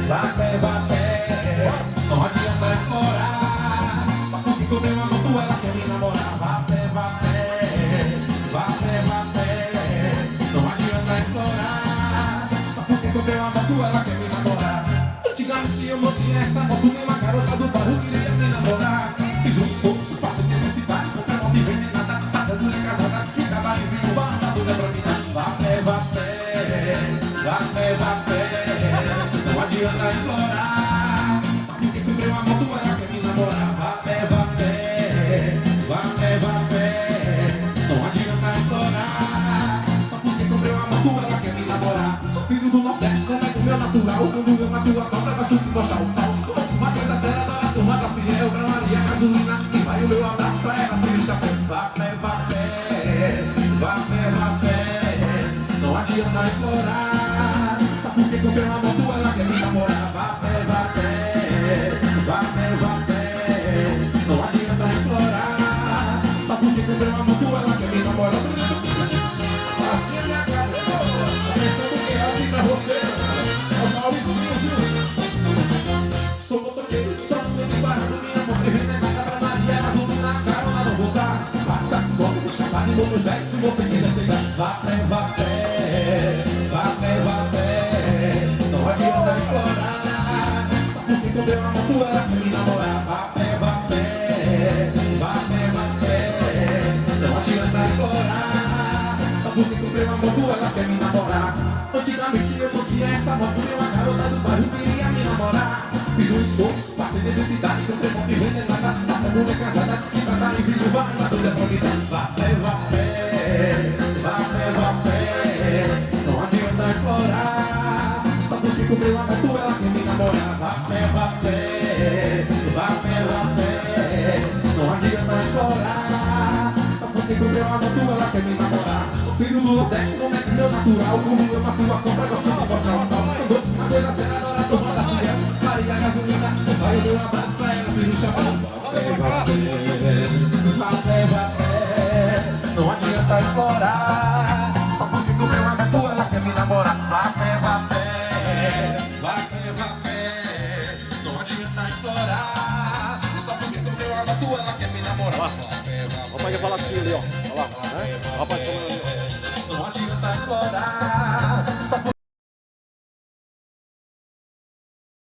Vapé, vapé, não adianta explorar. Só porque comprei uma moto, ela quer me namorar. Vapé, vapé, vapé, vapé, não adianta explorar. Só porque comprei uma moto, ela quer me namorar. Antigamente eu não tinha essa moto, nenhuma garota do bairro queria me namorar. Fiz um esforço, passei necessidade, comprei uma envenenada, tá dando-lhe casada, desficava de vinho, barra toda pra mim. Vapé, vapé, vapé, vapé, não adianta explorar. Só porque comprei uma moto, ela quer me namorar. Vapé, vapé, vapé, vapé, não adianta explorar. Só porque comprei uma moto, ela quer me namorar. Sou filho do Nordeste, não é do meu natural. Quando eu mato a cobra, gosto de mostrar o pau. Uma coisa séria, adora a turma da fiel, pra Maria, gasolina. E vai o meu abraço pra ela, filho chapéu. Vapé, vapé, vapé, vapé, não adianta explorar. Só porque comprei uma moto, ela quer me namorar. Vapé, vapé, vapé, vapé, não adianta explorar. Só porque comprei uma moto, ela quer me namorar. Assim é minha galera, pensando que é aqui pra você. É o Mauricinho, viu? Sou motoqueiro, sou muito barato, minha moto é envenenada pra Maria, gasolina, carona, não vou dar. Bata, sobe, busca, de novo, velho, se você quiser chegar. Vapé, vapé, vapé, vapé, não adianta explorar. Só porque comprei uma moto, ela quer me namorar. Vapé, vapé, vapé, vapé, não adianta explorar. Só porque comprei uma moto, ela quer me namorar. Antigamente eu não tinha essa moto, nenhuma garota do bairro queria me namorar. Fiz um esforço, passei necessidade, comprei moto envenenada, a mulher casada, desquitada e vivo, vai lá toda pra mim. Vapé, vapé, vapé, vapé, não adianta explorar. Só porque comprei uma moto, ela quer me namorar. Vapé, vapé, vapé, vapé, não adianta explorar. Só porque comprei uma moto, ela quer me namorar. Filho do Nordeste, não é meu natural. Como eu mato as compras, gosto de mostrar o pau. Doce, uma coisa séria, adora a turma da fiel. Maria, gasolina, vai o meu abraço pra ela, filho chapéu. Vapé, vapé, vapé, vapé, não adianta explorar. Só porque comprei uma moto, ela quer me namorar. Vapé, vapé, vapé, vapé, não adianta explorar. Só porque comprei uma moto, ela quer me namorar. O rapaz quer falar com ele ali, ó. Olha lá, né? O rapaz falando ali, ó. Não adianta explorar.